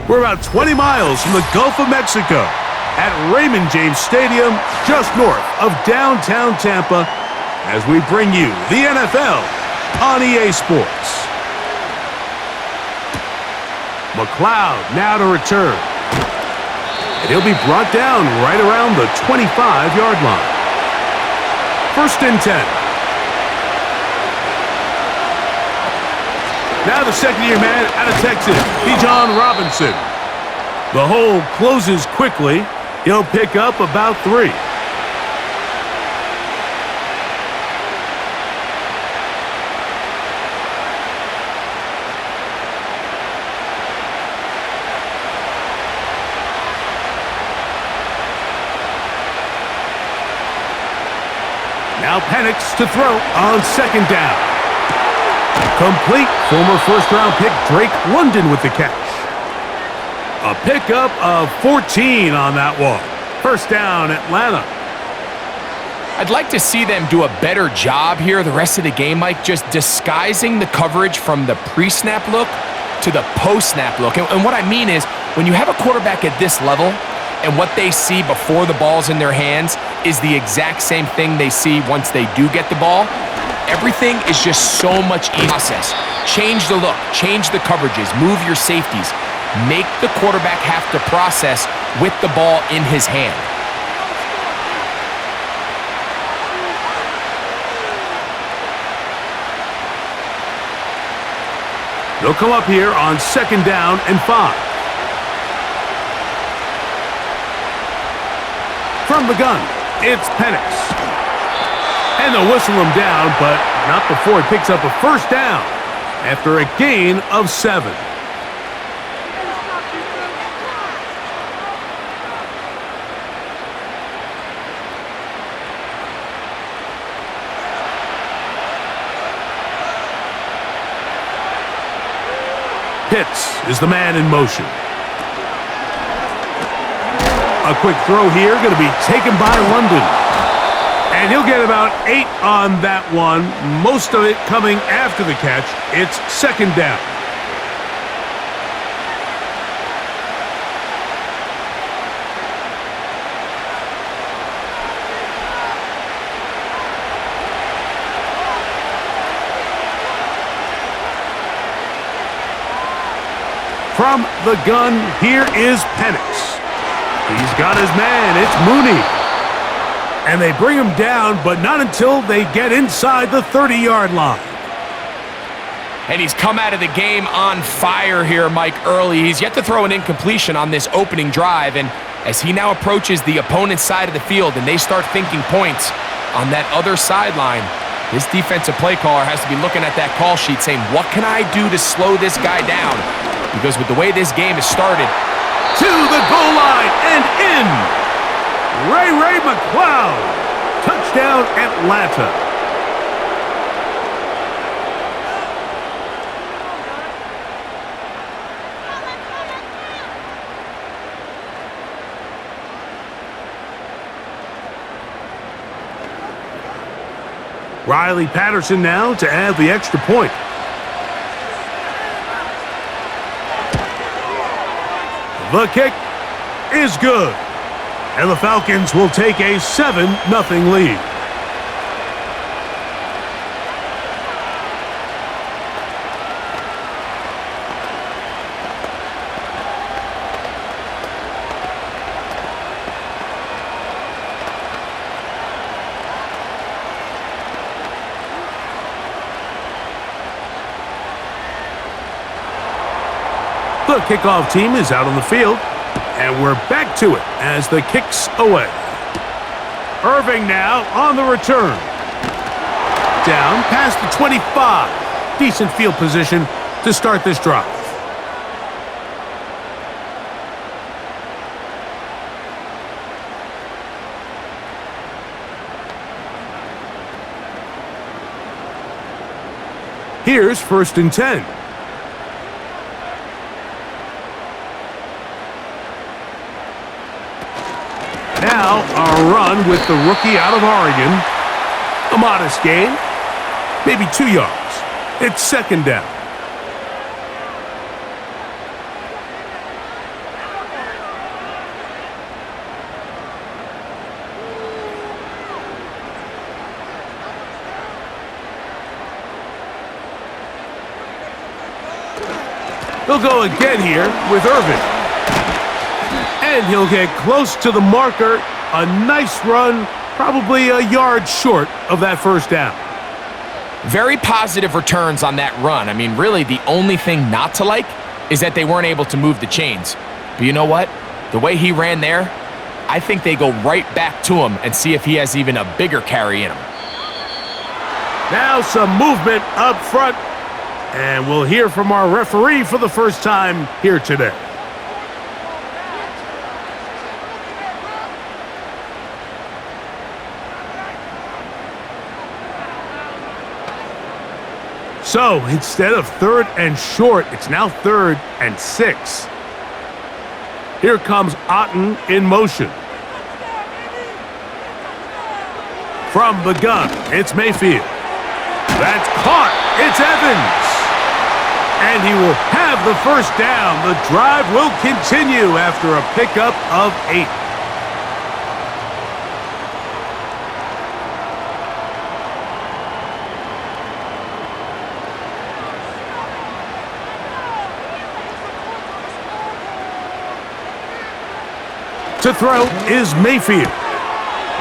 We're about 20 miles from the Gulf of Mexico at Raymond James Stadium, just north of downtown Tampa, as we bring you the NFL on EA Sports. McLeod now to return. And he'll be brought down right around the 25-yard line. 1st and 10. Now the second-year man out of Texas, Bijan Robinson. The hole closes quickly. He'll pick up about 3. Now Penix to throw on 2nd down. Complete. Former first-round pick Drake London with the catch. A pickup of 14 on that one. 1st down, Atlanta. I'd like to see them do a better job here the rest of the game, Mike, just disguising the coverage from the pre-snap look to the post-snap look. And what I mean is, when you have a quarterback at this level and what they see before the ball's in their hands is the exact same thing they see once they do get the ball, everything is just so much easier. Change the look, change the coverages, move your safeties. Make the quarterback have to process with the ball in his hand. They'll come up here on 2nd down and 5. From the gun, it's Penix. And they'll whistle him down, but not before he picks up a 1st down after a gain of 7. Pitts is the man in motion. A quick throw here, going to be taken by London. And he'll get about 8 on that one, most of it coming after the catch. It's 2nd down. From the gun, here is Penix. He's got his man. It's Mooney. And they bring him down, but not until they get inside the 30-yard line. And he's come out of the game on fire here, Mike, early. He's yet to throw an incompletion on this opening drive. And as he now approaches the opponent's side of the field and they start thinking points on that other sideline, this defensive play caller has to be looking at that call sheet saying, what can I do to slow this guy down? Because with the way this game has started, to the goal line and in. Ray McLeod. Touchdown, Atlanta. Riley Patterson now to add the extra point. The kick is good. And the Falcons will take a 7-0 lead. The kickoff team is out on the field, and we're back to it as the kick's away. Irving now on the return. Down past the 25. Decent field position to start this drive. Here's 1st and 10. Now, a run with the rookie out of Oregon. A modest gain, maybe 2 yards. It's 2nd down. He'll go again here with Irvin. And he'll get close to the marker. A nice run, probably a yard short of that first down. Very positive returns on that run. I mean, really, the only thing not to like is that they weren't able to move the chains. But you know what? The way he ran there, I think they go right back to him and see if he has even a bigger carry in him. Now some movement up front, and we'll hear from our referee for the first time here today. So instead of 3rd and short, it's now 3rd and 6. Here comes Otten in motion. From the gun, it's Mayfield. That's caught. It's Evans. And he will have the first down. The drive will continue after a pickup of 8. To throw is Mayfield.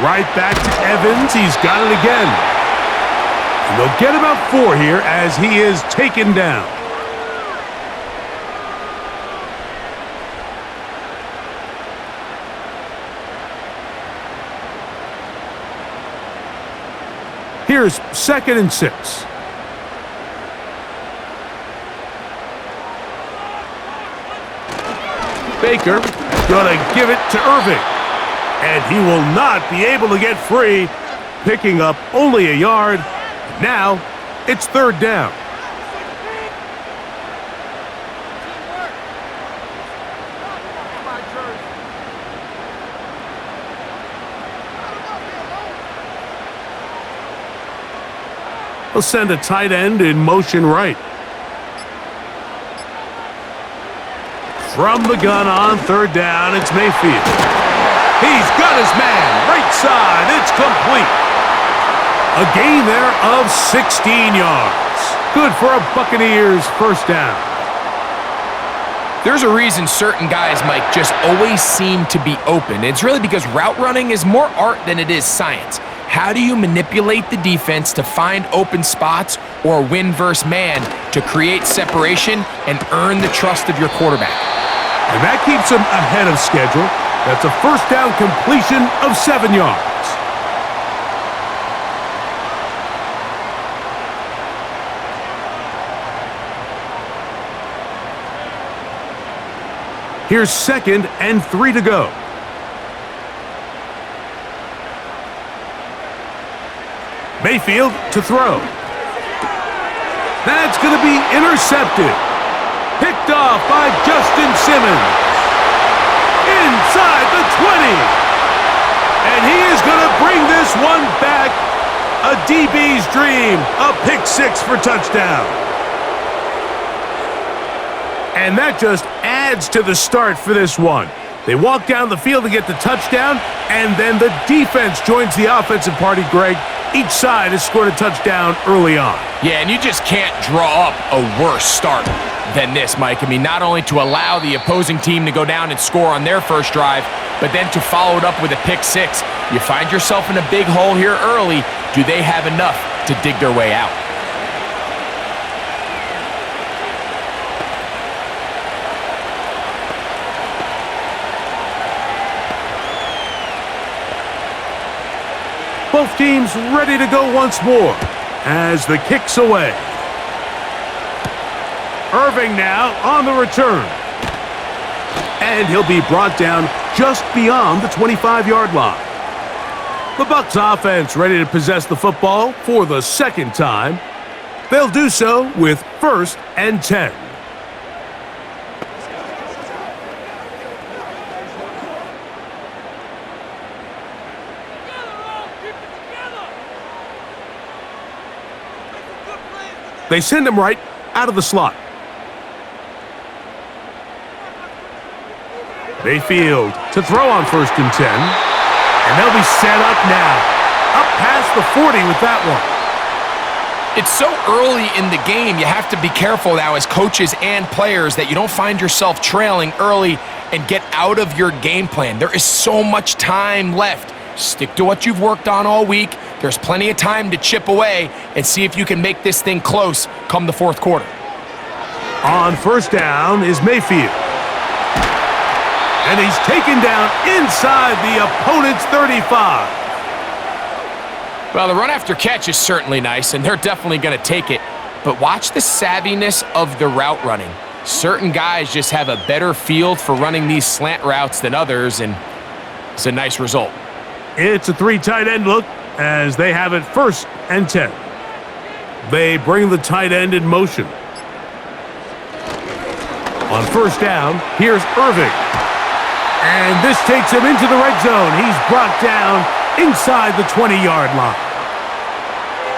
Right back to Evans. He's got it again. And they'll get about 4 here as he is taken down. Here's 2nd and 6. Baker gonna give it to Irving. And he will not be able to get free, picking up only a yard. Now, it's 3rd down. He'll send a tight end in motion right. From the gun on 3rd down, it's Mayfield. He's got his man, right side, it's complete. A gain there of 16 yards. Good for a Buccaneers first down. There's a reason certain guys, Mike, just always seem to be open. It's really because route running is more art than it is science. How do you manipulate the defense to find open spots or win versus man to create separation and earn the trust of your quarterback? And that keeps him ahead of schedule. That's a first down completion of 7 yards. Here's 2nd and 3 to go. Mayfield to throw. That's going to be intercepted. Picked off by Justin Simmons. Inside the 20. And he is going to bring this one back. A DB's dream. A pick 6 for touchdown. And that just adds to the start for this one. They walk down the field to get the touchdown, and then the defense joins the offensive party, Greg. Each side has scored a touchdown early on. Yeah, and you just can't draw up a worse start than this, Mike. I mean, not only to allow the opposing team to go down and score on their first drive, but then to follow it up with a pick 6. You find yourself in a big hole here early. Do they have enough to dig their way out? Both teams ready to go once more as the kick's away. Irving now on the return. And he'll be brought down just beyond the 25-yard line. The BUCS offense ready to possess the football for the 2nd time. They'll do so with 1st and 10. They send him right out of the slot. Mayfield to throw on 1st and 10. And they'll be set up now. Up past the 40 with that one. It's so early in the game, you have to be careful now as coaches and players that you don't find yourself trailing early and get out of your game plan. There is so much time left. Stick to what you've worked on all week. There's plenty of time to chip away and see if you can make this thing close come the fourth quarter. On first down is Mayfield. And he's taken down inside the opponent's 35. Well, the run after catch is certainly nice, and they're definitely going to take it. But watch the savviness of the route running. Certain guys just have a better feel for running these slant routes than others, and it's a nice result. It's a 3 tight end look as they have it 1st and 10. They bring the tight end in motion. On first down, here's Irving. And this takes him into the red zone. He's brought down inside the 20-yard line.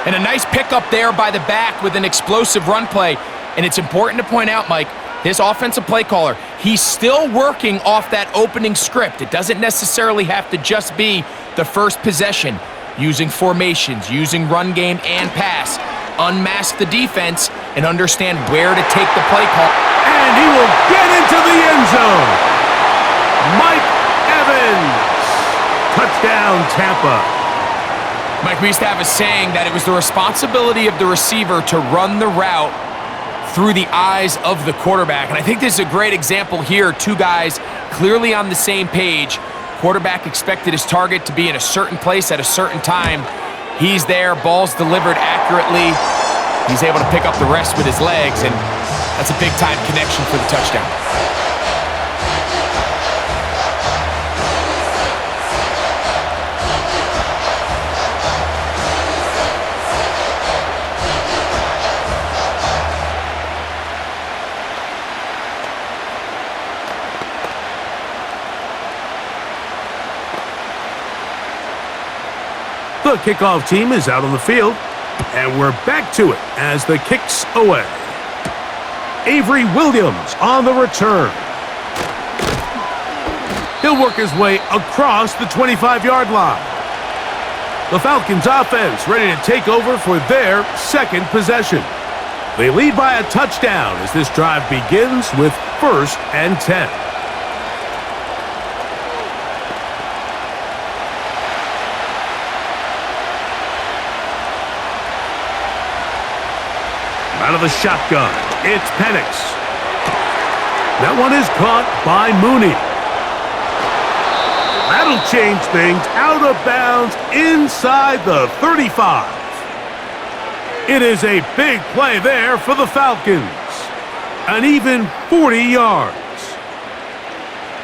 And a nice pickup there by the back with an explosive run play. And it's important to point out, Mike, this offensive play caller, he's still working off that opening script. It doesn't necessarily have to just be the first possession. Using formations, using run game and pass. Unmask the defense and understand where to take the play call. And he will get into the end zone. Mike Evans. Touchdown, Tampa. Mike, we used to have a saying that it was the responsibility of the receiver to run the route through the eyes of the quarterback. And I think this is a great example here. 2 guys clearly on the same page. Quarterback expected his target to be in a certain place at a certain time. He's there, ball's delivered accurately. He's able to pick up the rest with his legs, and that's a big-time connection for the touchdown. The kickoff team is out on the field, and we're back to it as the kick's away. Avery Williams on the return. He'll work his way across the 25-yard line. The Falcons offense ready to take over for their 2nd possession. They lead by a touchdown as this drive begins with 1st and 10. Out of the shotgun, it's Penix. That one is caught by Mooney. That'll change things. Out of bounds inside the 35. It is a big play there for the Falcons. An even 40 yards.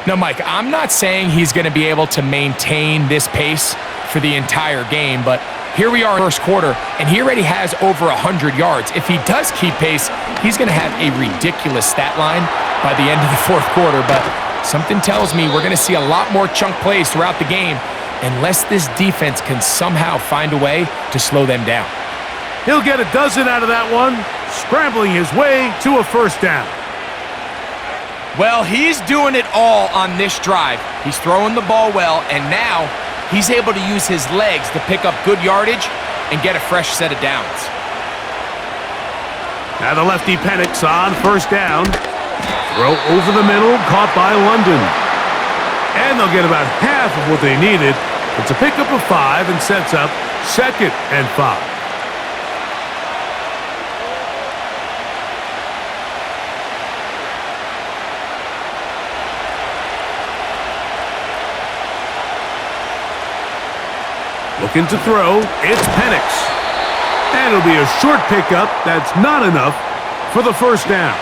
Now, Mike, I'm not saying he's going to be able to maintain this pace for the entire game, but here we are in the first quarter, and he already has over 100 yards. If he does keep pace, he's going to have a ridiculous stat line by the end of the fourth quarter. But something tells me we're going to see a lot more chunk plays throughout the game unless this defense can somehow find a way to slow them down. He'll get a dozen out of that one, scrambling his way to a 1st down. Well, he's doing it all on this drive. He's throwing the ball well, and now he's able to use his legs to pick up good yardage and get a fresh set of downs. Now the lefty Penix on 1st down. Throw over the middle, caught by London. And they'll get about half of what they needed. It's a pickup of 5 and sets up 2nd and 5. Looking to throw, it's Penix. And it'll be a short pickup that's not enough for the 1st down.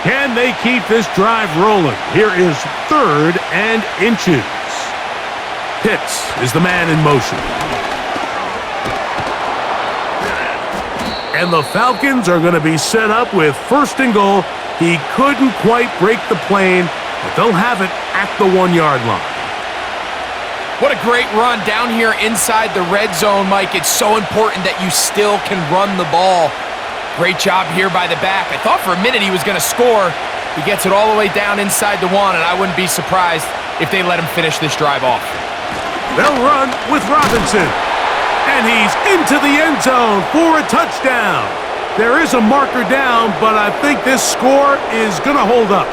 Can they keep this drive rolling? Here is 3rd and inches. Pitts is the man in motion. And the Falcons are going to be set up with 1st and goal. He couldn't quite break the plane, but they'll have it at the 1-yard line. What a great run down here inside the red zone, Mike. It's so important that you still can run the ball. Great job here by the back. I thought for a minute he was going to score, He gets it all the way down inside the 1, and I wouldn't be surprised if they let him finish this drive off. They'll run with Robinson. And he's into the end zone for a touchdown. There is a marker down, but I think this score is going to hold up.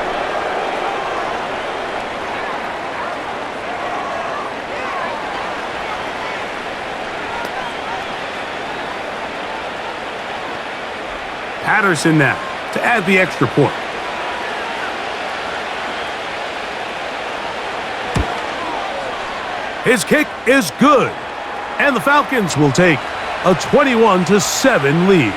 Patterson now to add the extra point. His kick is good. And the Falcons will take a 21-7 lead.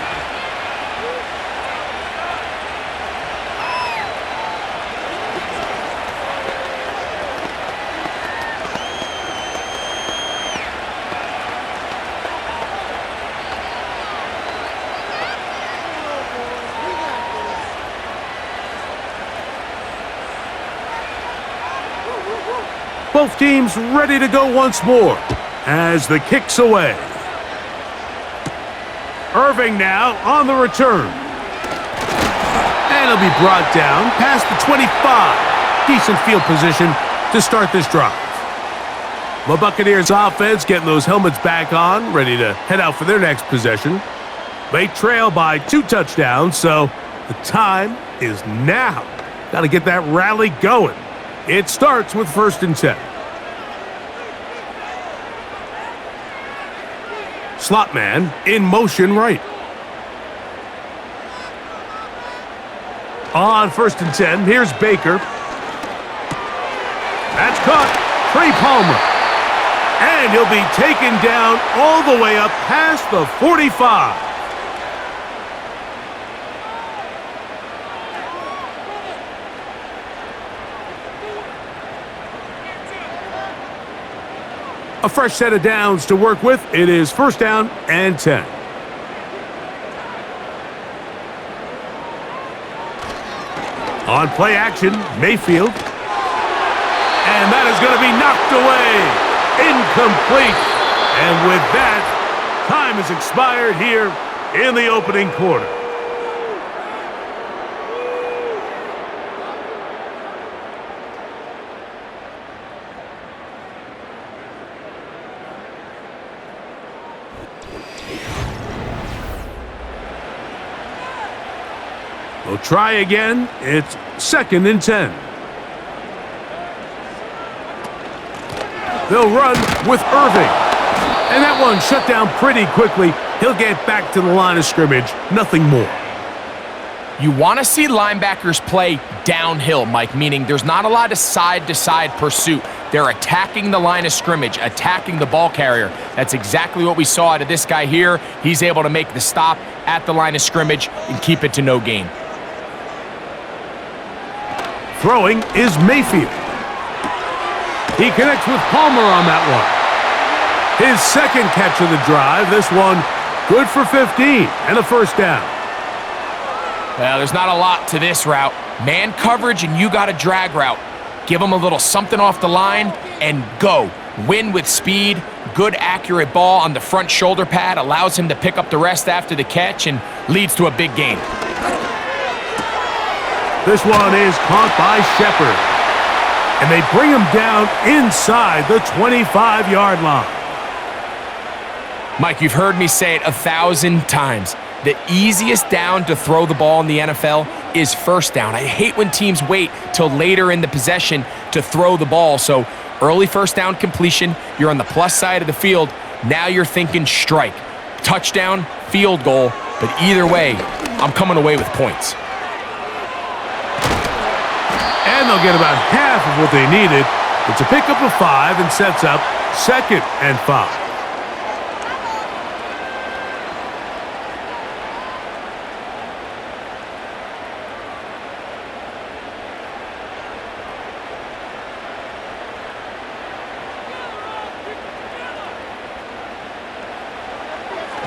Both teams ready to go once more as the kick's away. Irving now on the return. And he'll be brought down past the 25. Decent field position to start this drive. The Buccaneers offense getting those helmets back on, ready to head out for their next possession. They trail by 2 touchdowns, so the time is now. Got to get that rally going. It starts with 1st and 10. Slot man in motion right. On 1st and 10, here's Baker. That's caught. Trey Palmer. And he'll be taken down all the way up past the 45. A fresh set of downs to work with. It is 1st down and 10. On play action, Mayfield. And that is going to be knocked away. Incomplete. And with that, time has expired here in the opening quarter. We'll try again. It's 2nd and 10. They'll run with Irving. And that one shut down pretty quickly. He'll get back to the line of scrimmage. Nothing more. You want to see linebackers play downhill, Mike, meaning there's not a lot of side-to-side pursuit. They're attacking the line of scrimmage, attacking the ball carrier. That's exactly what we saw out of this guy here. He's able to make the stop at the line of scrimmage and keep it to no gain. Throwing is Mayfield. He connects with Palmer on that one. His 2nd catch of the drive. This one good for 15 and a 1st down. Well, there's not a lot to this route. Man coverage and you got a drag route. Give him a little something off the line and go. Win with speed. Good accurate ball on the front shoulder pad. Allows him to pick up the rest after the catch and leads to a big gain. This one is caught by Shepard. And they bring him down inside the 25-yard line. Mike, you've heard me say it 1,000 times. The easiest down to throw the ball in the NFL is 1st down. I hate when teams wait till later in the possession to throw the ball. So early 1st down completion, you're on the plus side of the field. Now you're thinking strike, touchdown, field goal. But either way, I'm coming away with points. And they'll get about half of what they needed. It's a pickup of 5 and sets up 2nd and 5.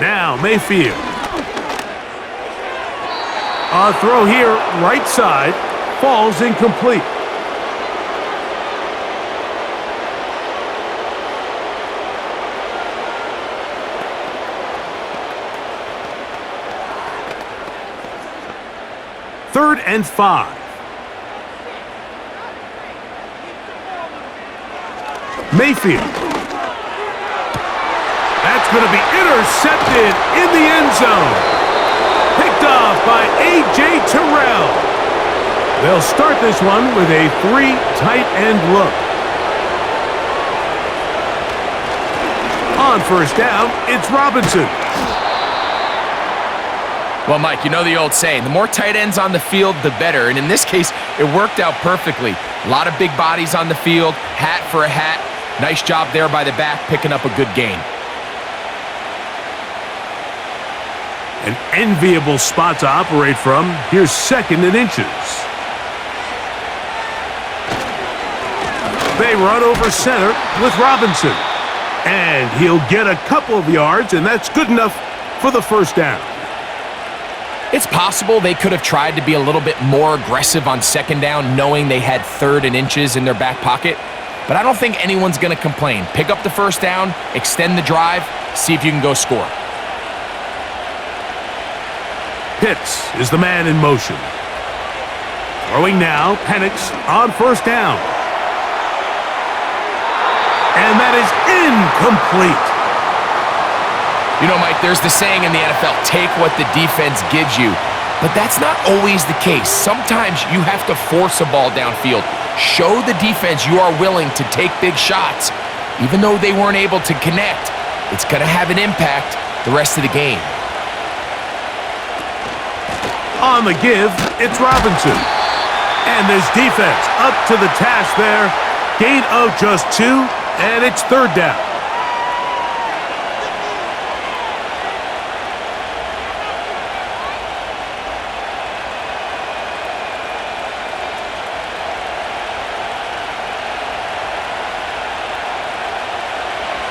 Now Mayfield. A throw here, right side. Falls incomplete. Third and 5. Mayfield. That's going to be intercepted in the end zone. Picked off by A.J. Terrell. They'll start this one with a 3 tight end look. On first down, it's Robinson. Well, Mike, you know the old saying, the more tight ends on the field, the better. And in this case, it worked out perfectly. A lot of big bodies on the field, hat for a hat. Nice job there by the back, picking up a good gain. An enviable spot to operate from. Here's 2nd and inches. They run over center with Robinson. And he'll get a couple of yards, and that's good enough for the first down. It's possible they could have tried to be a little bit more aggressive on 2nd down, knowing they had 3rd and inches in their back pocket. But I don't think anyone's going to complain. Pick up the first down, extend the drive, see if you can go score. Pitts is the man in motion. Throwing now, Penix on first down. And that is incomplete. You know, Mike, there's the saying in the NFL, take what the defense gives you. But that's not always the case. Sometimes you have to force a ball downfield. Show the defense you are willing to take big shots. Even though they weren't able to connect, it's going to have an impact the rest of the game. On the give, it's Robinson. And this defense up to the task there. Gain of just 2, and it's 3rd down.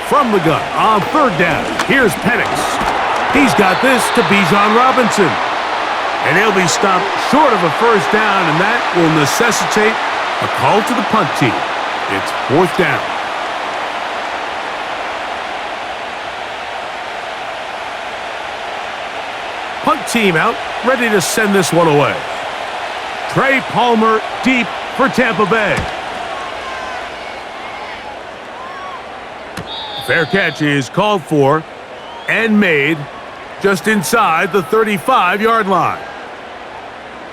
From the gun on 3rd down, here's Penix. He's got this to Bijan Robinson. And he'll be stopped short of a first down, and that will necessitate a call to the punt team. It's 4th down. Punt team out, ready to send this one away. Trey Palmer deep for Tampa Bay. Fair catch is called for and made just inside the 35-yard line.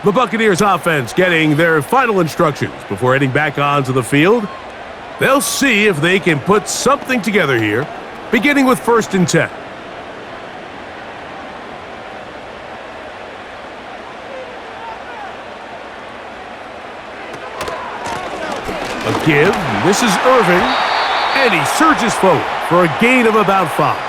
The Buccaneers offense getting their final instructions before heading back onto the field. They'll see if they can put something together here, beginning with 1st and 10. A give, this is Irving, and he surges forward for a gain of about 5.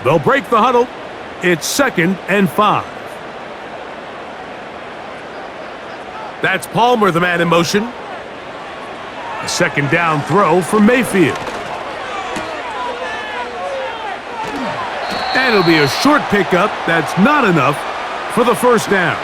They'll break the huddle. It's 2nd and 5. That's Palmer, the man in motion. A 2nd down throw for Mayfield. And it'll be a short pickup. That's not enough for the first down.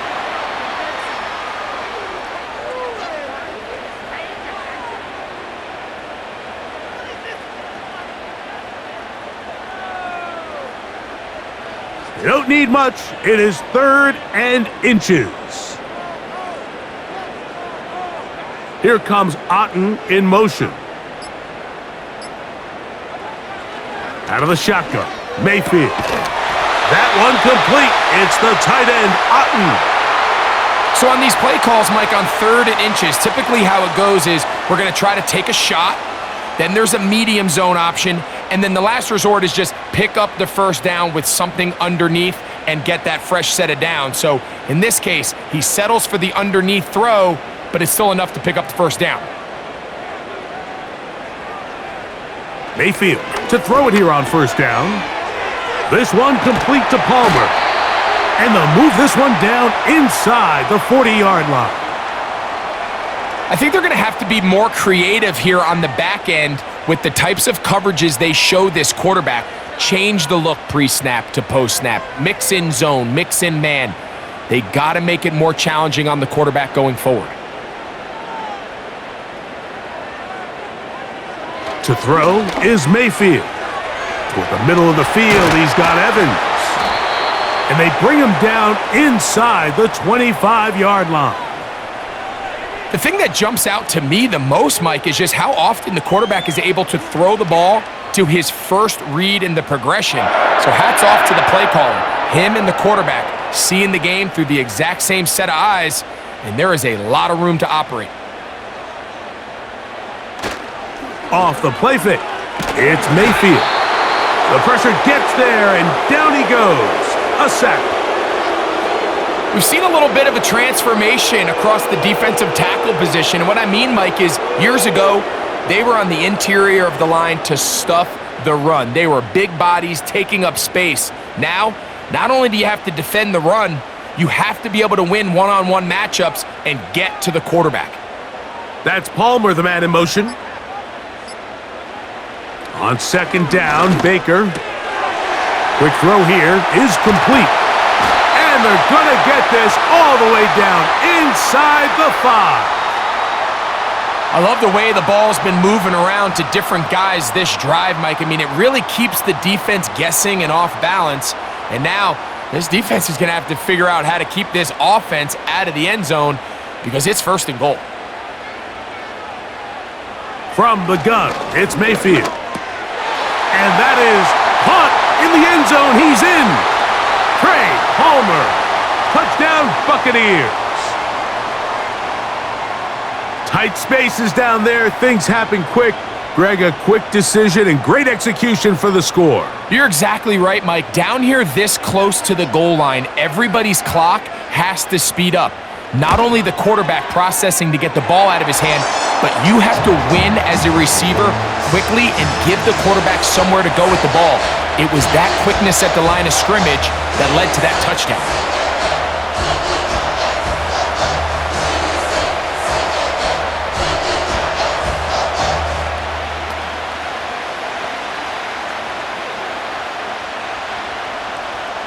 You don't need much. It is 3rd and inches. Here comes Otten in motion. Out of the shotgun, Mayfield. That one complete. It's the tight end, Otten. So on these play calls, Mike, on 3rd and inches, typically how it goes is we're going to try to take a shot. Then there's a medium zone option. And then the last resort is just pick up the first down with something underneath and get that fresh set of down. So in this case, he settles for the underneath throw, but it's still enough to pick up the first down. Mayfield to throw it here on first down. This one complete to Palmer. And they'll move this one down inside the 40-yard line. I think they're going to have to be more creative here on the back end with the types of coverages they show this quarterback. Change the look pre-snap to post-snap. Mix in zone, mix in man. They got to make it more challenging on the quarterback going forward. To throw is Mayfield. Toward the middle of the field, he's got Evans. And they bring him down inside the 25-yard line. The thing that jumps out to me the most, Mike, is just how often the quarterback is able to throw the ball to his first read in the progression. So hats off to the play caller. Him and the quarterback seeing the game through the exact same set of eyes, and there is a lot of room to operate. Off the play fake, it's Mayfield. The pressure gets there, and down he goes. A sack. We've seen a little bit of a transformation across the defensive tackle position. And what I mean, Mike, is years ago, they were on the interior of the line to stuff the run. They were big bodies taking up space. Now, not only do you have to defend the run, you have to be able to win one-on-one matchups and get to the quarterback. That's Palmer, the man in motion. On second down, Baker. Quick throw here is complete. And they're going to get this all the way down inside the 5. I love the way the ball's been moving around to different guys this drive, Mike. I mean, it really keeps the defense guessing and off balance. And now this defense is going to have to figure out how to keep this offense out of the end zone because it's first and goal. From the gun, it's Mayfield. And that is caught in the end zone. He's in. Trey Palmer. Touchdown, Buccaneers. Tight spaces down there. Things happen quick. Greg, a quick decision and great execution for the score. You're exactly right, Mike. Down here this close to the goal line, everybody's clock has to speed up. Not only the quarterback processing to get the ball out of his hand, but you have to win as a receiver quickly and give the quarterback somewhere to go with the ball. It was that quickness at the line of scrimmage that led to that touchdown.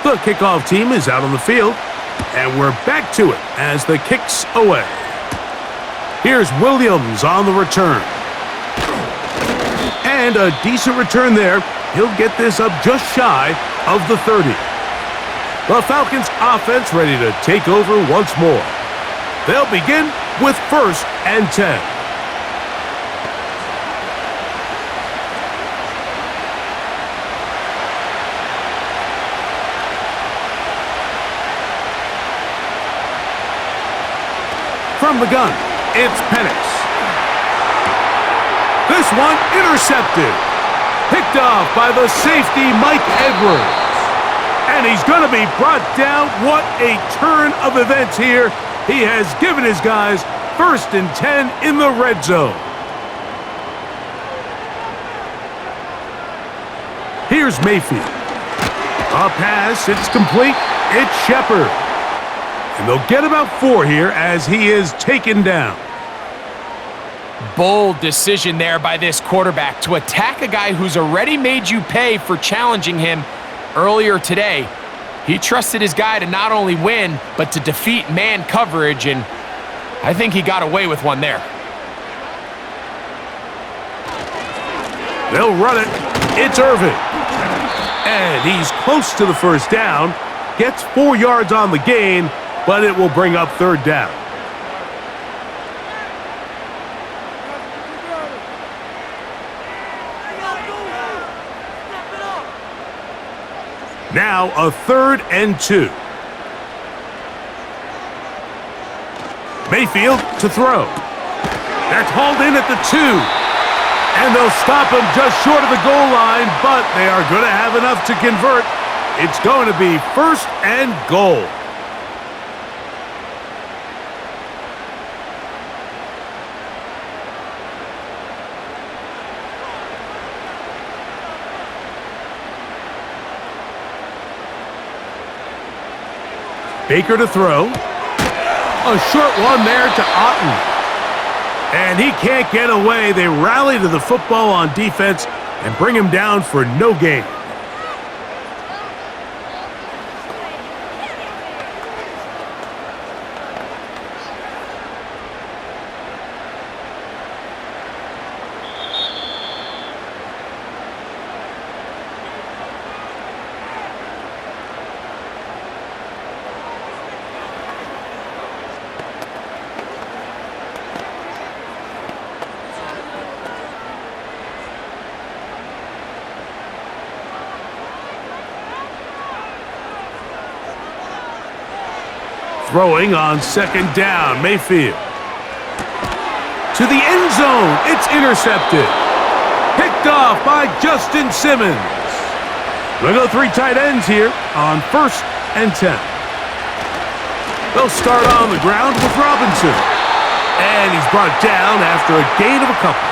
The kickoff team is out on the field, and we're back to it as the kick's away. Here's Williams on the return. And a decent return there. He'll get this up just shy of the 30. The Falcons offense ready to take over once more. They'll begin with 1st and 10. From the gun, it's Penix. This one intercepted. Picked off by the safety, Mike Edwards. And he's going to be brought down. What a turn of events here. He has given his guys 1st and 10 in the red zone. Here's Mayfield. A pass, it's complete. It's Shepard. And they'll get about 4 here as he is taken down. Bold decision there by this quarterback to attack a guy who's already made you pay for challenging him earlier today. He trusted his guy to not only win, but to defeat man coverage, and I think he got away with one there. They'll run it. It's Irvin. And he's close to the 1st down. Gets 4 yards on the gain, but it will bring up 3rd down. Now a 3rd and 2. Mayfield to throw. That's hauled in at the 2. And they'll stop him just short of the goal line, but they are going to have enough to convert. It's going to be 1st and goal. Baker to throw. A short one there to Otten. And he can't get away. They rally to the football on defense and bring him down for no gain. Throwing on second down, Mayfield. To the end zone, it's intercepted. Picked off by Justin Simmons. We'll go 3 tight ends here on 1st and 10. They'll start on the ground with Robinson. And he's brought down after a gain of a couple.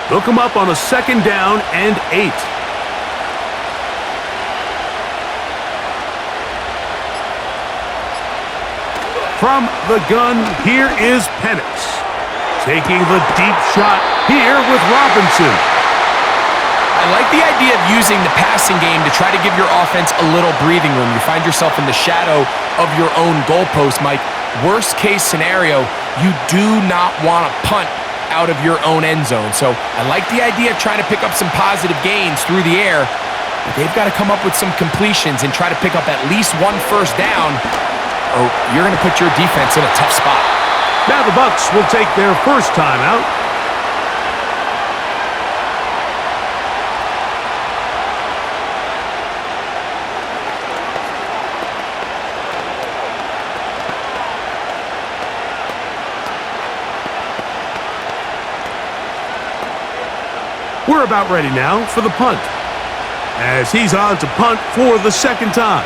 They'll come up on a 2nd down and 8. From the gun, here is Penix. Taking the deep shot here with Robinson. I like the idea of using the passing game to try to give your offense a little breathing room. You find yourself in the shadow of your own goalpost, Mike. Worst case scenario, you do not want to punt out of your own end zone. So I like the idea of trying to pick up some positive gains through the air, but they've got to come up with some completions and try to pick up at least 1 first down, or you're going to put your defense in a tough spot. Now the Bucs will take their first timeout. We're about ready now for the punt, as he's on to punt for the 2nd time.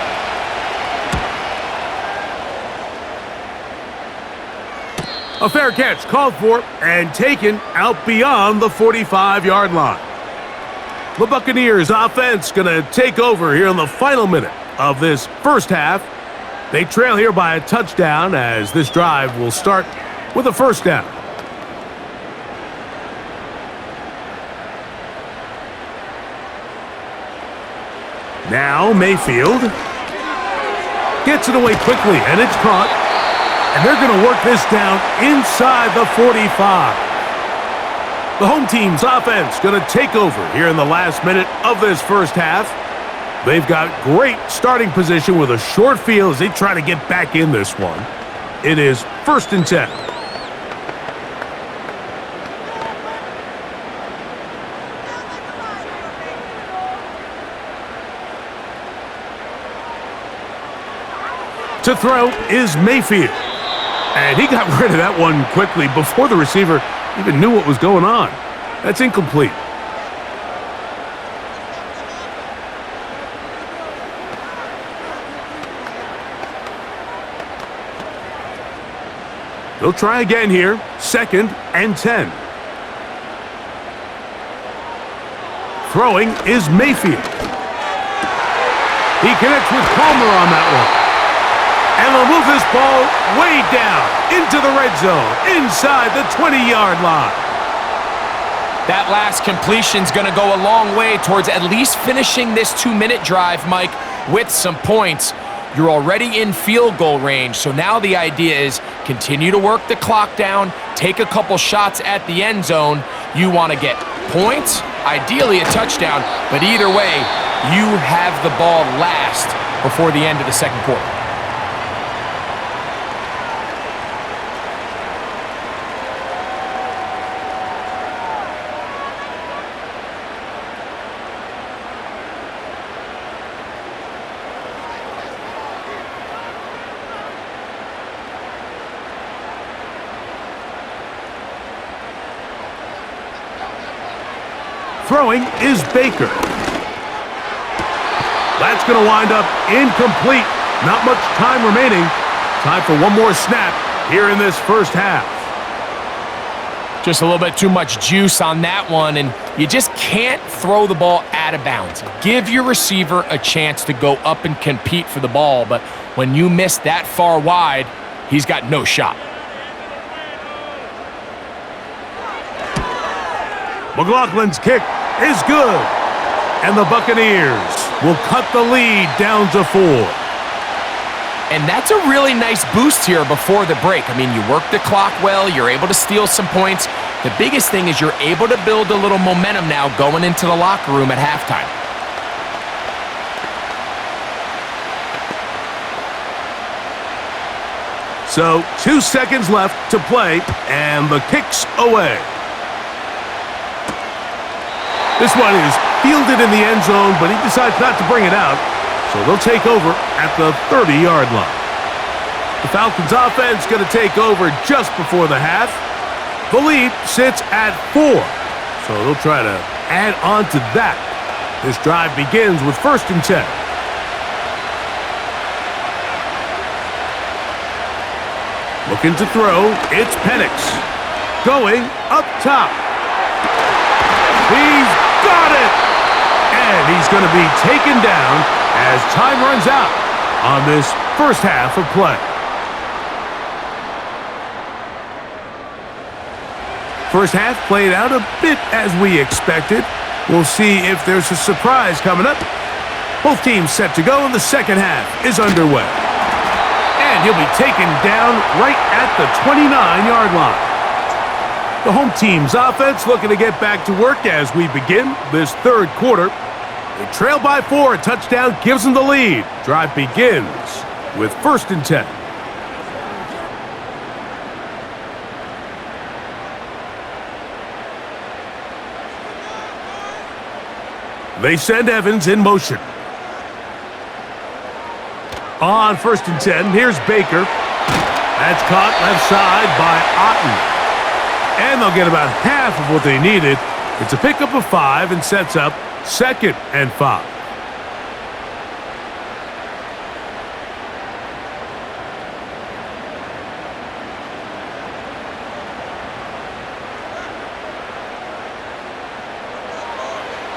A fair catch called for and taken out beyond the 45-yard line. The Buccaneers offense going to take over here in the final minute of this first half. They trail here by a touchdown, as this drive will start with a 1st down. Now Mayfield gets it away quickly, and it's caught. And they're going to work this down inside the 45. The home team's offense going to take over here in the last minute of this first half. They've got great starting position with a short field as they try to get back in this one. It is 1st and 10. To throw is Mayfield. And he got rid of that one quickly before the receiver even knew what was going on. That's incomplete. They'll try again here. 2nd and 10. Throwing is Mayfield. He connects with Palmer on that one. And they'll move this ball way down into the red zone, inside the 20-yard line. That last completion's going to go a long way towards at least finishing this 2-minute drive, Mike, with some points. You're already in field goal range, so now the idea is continue to work the clock down, take a couple shots at the end zone. You want to get points, ideally a touchdown, but either way, you have the ball last before the end of the 2nd quarter. Throwing is Baker. That's going to wind up incomplete. Not much time remaining. Time for one more snap here in this first half. Just a little bit too much juice on that one, and you just can't throw the ball out of bounds. Give your receiver a chance to go up and compete for the ball, but when you miss that far wide, he's got no shot. McLaughlin's kick is good, and the Buccaneers will cut the lead down to 4. And that's a really nice boost here before the break. I mean, you work the clock well, you're able to steal some points. The biggest thing is you're able to build a little momentum now going into the locker room at halftime. So 2 seconds left to play, and the kick's away. This one is fielded in the end zone, but he decides not to bring it out, so they'll take over at the 30-yard line. The Falcons offense going to take over just before the half. The lead sits at 4, so they'll try to add on to that. This drive begins with 1st and 10. Looking to throw, it's Penix. Going up top. He's got it! And he's going to be taken down as time runs out on this first half of play. First half played out a bit as we expected. We'll see if there's a surprise coming up. Both teams set to go, and the second half is underway. And he'll be taken down right at the 29-yard line. The home team's offense looking to get back to work as we begin this third quarter. They trail by 4. A touchdown gives them the lead. Drive begins with 1st and 10. They send Evans in motion. On 1st and 10, here's Baker. That's caught left side by Otten. And they'll get about half of what they needed. It's a pickup of 5 and sets up 2nd and 5.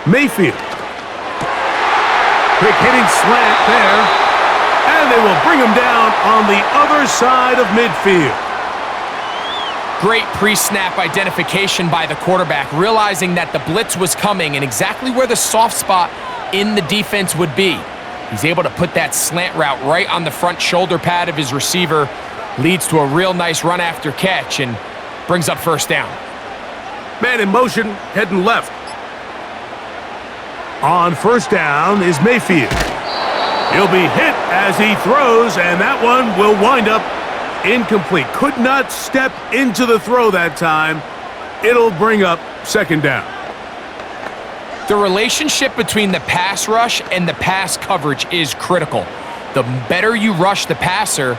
Mayfield. Quick hitting slant there. And they will bring him down on the other side of midfield. Great pre-snap identification by the quarterback, realizing that the blitz was coming and exactly where the soft spot in the defense would be. He's able to put that slant route right on the front shoulder pad of his receiver, leads to a real nice run after catch, and brings up 1st down. Man in motion, heading left. On 1st down is Mayfield. He'll be hit as he throws, and that one will wind up incomplete. Could not step into the throw that time. It'll bring up 2nd down. The relationship between the pass rush and the pass coverage is critical. The better you rush the passer,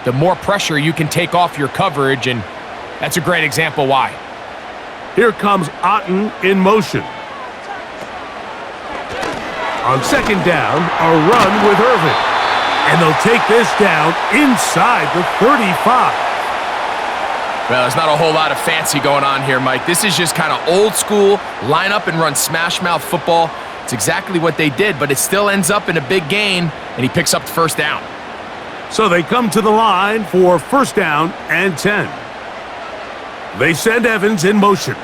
the more pressure you can take off your coverage, and that's a great example why. Here comes Otten in motion. On 2nd down, a run with Irvin. And they'll take this down inside the 35. Well, there's not a whole lot of fancy going on here, Mike. This is just kind of old school, line up and run smash mouth football. It's exactly what they did, but it still ends up in a big gain, and he picks up the 1st down. So they come to the line for 1st down and 10. They send Evans in motion.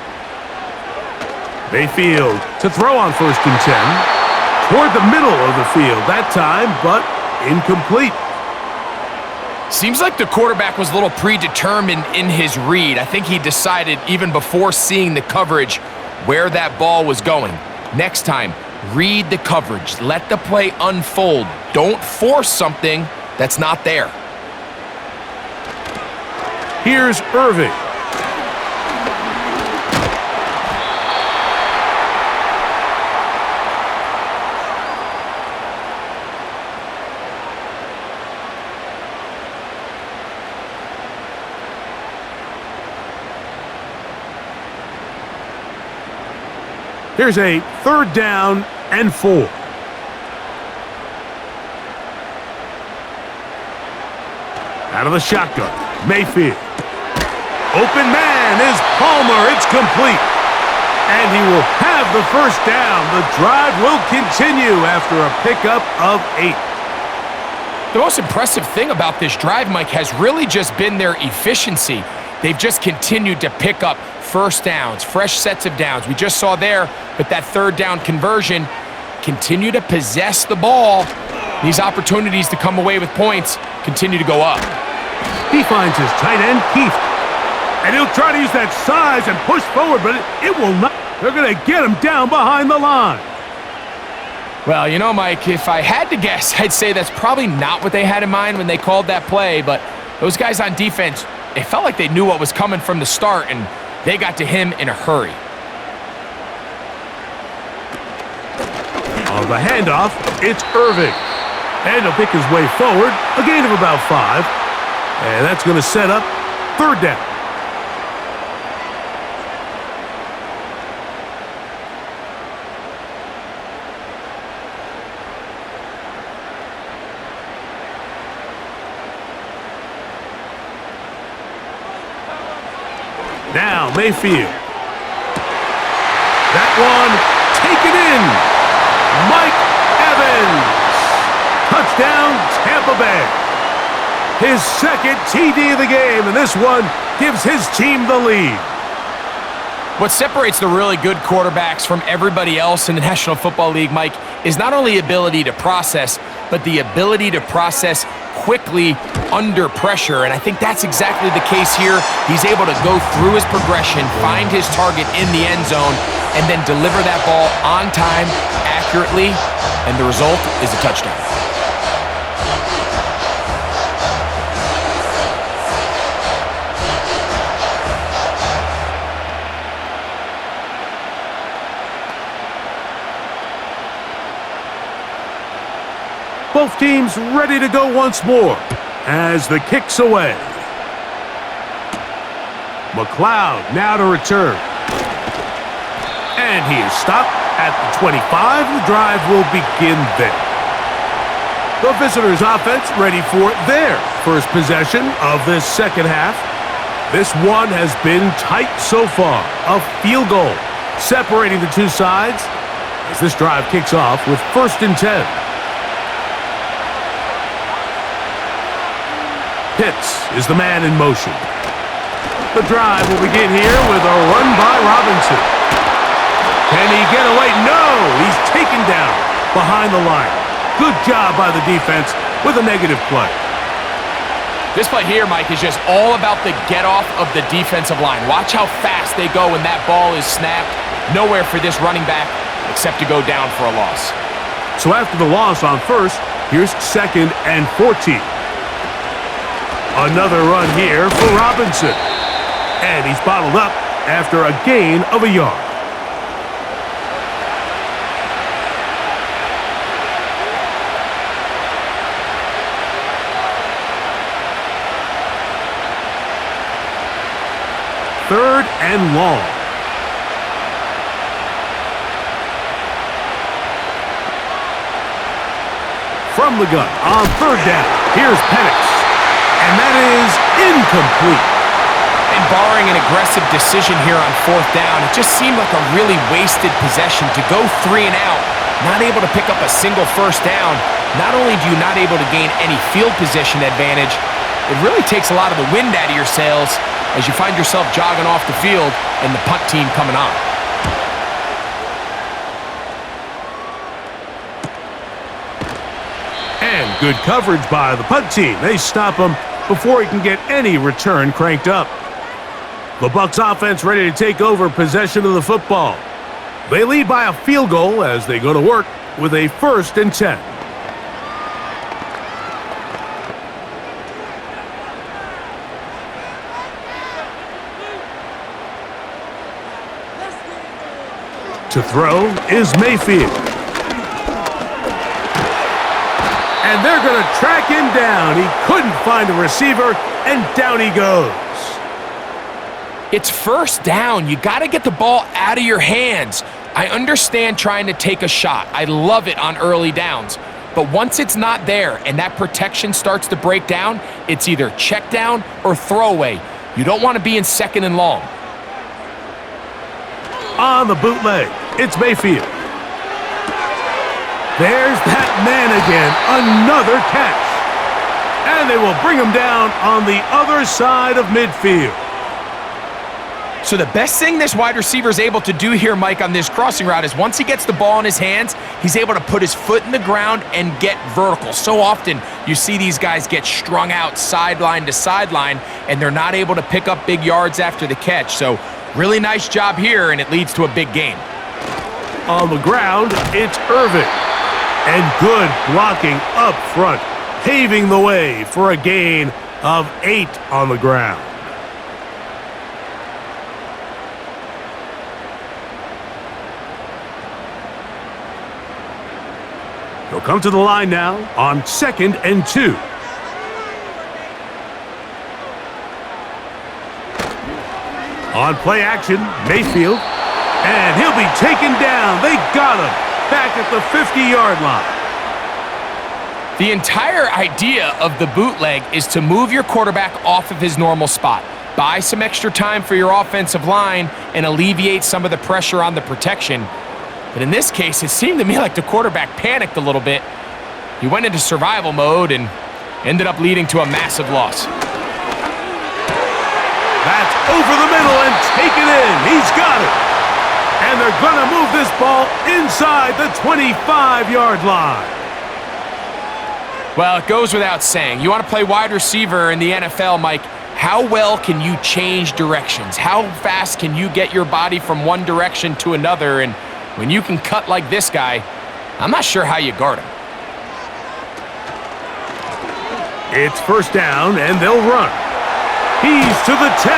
Mayfield to throw on 1st and 10. Toward the middle of the field that time, but incomplete. Seems like the quarterback was a little predetermined in his read. I think he decided even before seeing the coverage where that ball was going. Next time, read the coverage. Let the play unfold. Don't force something that's not there. Here's Irving. Here's a 3rd down and 4. Out of the shotgun, Mayfield. Open man is Palmer. It's complete. And he will have the 1st down. The drive will continue after a pickup of 8. The most impressive thing about this drive, Mike, has really just been their efficiency. They've just continued to pick up 1st downs, fresh sets of downs. We just saw there with that 3rd down conversion, continue to possess the ball. These opportunities to come away with points continue to go up. He finds his tight end, Keith. And he'll try to use that size and push forward, but it will not. They're going to get him down behind the line. Well, Mike, if I had to guess, I'd say that's probably not what they had in mind when they called that play, but Those guys on defense, it felt like they knew what was coming from the start, and they got to him in a hurry. On the handoff, it's Irving. And he'll pick his way forward, a gain of about 5. And that's going to set up 3rd down. Now Mayfield. That one taken in. Mike Evans. Touchdown, Tampa Bay. His 2nd TD of the game, and this one gives his team the lead. What separates the really good quarterbacks from everybody else in the National Football League, Mike, is not only ability to process, but the ability to process quickly under pressure, and I think that's exactly the case here. He's able to go through his progression, find his target in the end zone, and then deliver that ball on time, accurately, and the result is a touchdown. Both teams ready to go once more as the kick's away. McLeod now to return. And he is stopped at the 25. The drive will begin there. The visitors' offense ready for their first possession of this 2nd half. This one has been tight so far. A field goal separating the two sides as this drive kicks off with 1st and 10. Pitts is the man in motion. The drive will begin here with a run by Robinson. Can he get away? No! He's taken down behind the line. Good job by the defense with a negative play. This play here, Mike, is just all about the get-off of the defensive line. Watch how fast they go when that ball is snapped. Nowhere for this running back except to go down for a loss. So after the loss on 1st, here's 2nd and 14. Another run here for Robinson. And he's bottled up after a gain of a yard. Third and long. From the gun on 3rd down. Here's Penix. And that is incomplete. And barring an aggressive decision here on 4th down, it just seemed like a really wasted possession to go 3 and out, not able to pick up a single 1st down. Not only do you not able to gain any field position advantage, it really takes a lot of the wind out of your sails as you find yourself jogging off the field and the punt team coming on. And good coverage by the punt team. They stop him before he can get any return cranked up. The Bucs offense ready to take over possession of the football. They lead by a field goal as they go to work with a 1st and 10. To throw is Mayfield. And they're going to track him down. He couldn't find a receiver, and down he goes. It's 1st down. You got to get the ball out of your hands. I understand trying to take a shot. I love it on early downs. But once it's not there and that protection starts to break down, it's either check down or throwaway. You don't want to be in 2nd and long. On the bootleg, it's Mayfield. There's that man again, another catch. And they will bring him down on the other side of midfield. So the best thing this wide receiver is able to do here, Mike, on this crossing route is once he gets the ball in his hands, he's able to put his foot in the ground and get vertical. So often you see these guys get strung out sideline to sideline, and they're not able to pick up big yards after the catch. So really nice job here, and it leads to a big game. On the ground, it's Irving. And good blocking up front, paving the way for a gain of 8 on the ground. He'll come to the line now on 2nd and 2. On play action, Mayfield, and he'll be taken down. They got him back at the 50-yard line. The entire idea of the bootleg is to move your quarterback off of his normal spot, buy some extra time for your offensive line, and alleviate some of the pressure on the protection. But in this case, it seemed to me like the quarterback panicked a little bit. He went into survival mode and ended up leading to a massive loss. That's over the middle and taken in. He's got it. And they're going to move this ball inside the 25-yard line. Well, it goes without saying. You want to play wide receiver in the NFL, Mike, how well can you change directions? How fast can you get your body from one direction to another? And when you can cut like this guy, I'm not sure how you guard him. It's first down, and they'll run. He's to the 10,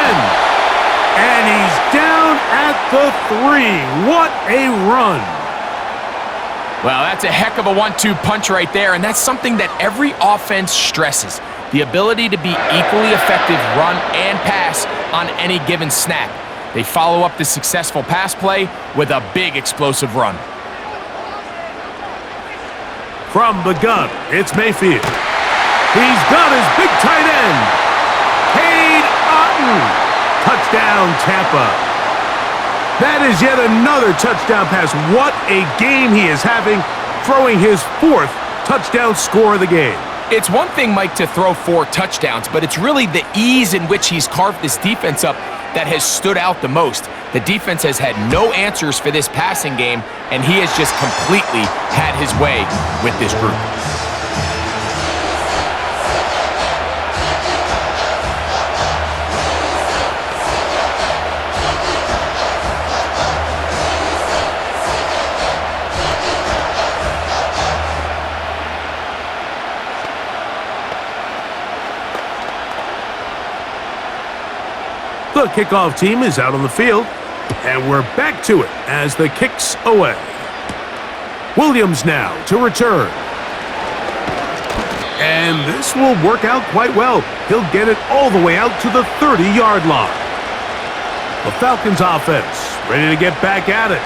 and he's down at the 3. What a run. Well, that's a heck of a 1-2 punch right there, and that's something that every offense stresses, the ability to be equally effective run and pass on any given snap. They follow up the successful pass play with a big explosive run. From the gun, it's Mayfield. He's got his big tight end. Touchdown, Tampa. That is yet another touchdown pass. What a game he is having, throwing his 4th touchdown score of the game. It's one thing, Mike, to throw 4 touchdowns, but it's really the ease in which he's carved this defense up that has stood out the most. The defense has had no answers for this passing game, and he has just completely had his way with this group. The kickoff team is out on the field, and we're back to it as the kick's away. Williams now to return. And this will work out quite well. He'll get it all the way out to the 30-yard line. The Falcons offense ready to get back at it.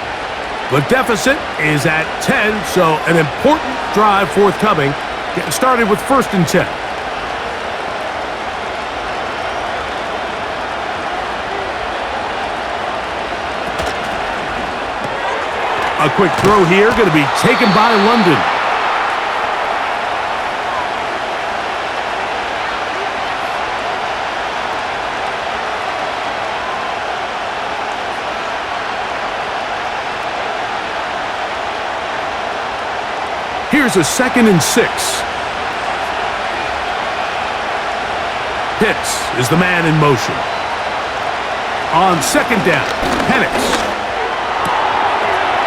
The deficit is at 10, so an important drive forthcoming. Getting started with 1st and 10. A quick throw here, going to be taken by London. Here's a 2nd and 6. Pitts is the man in motion. On 2nd down, Penix.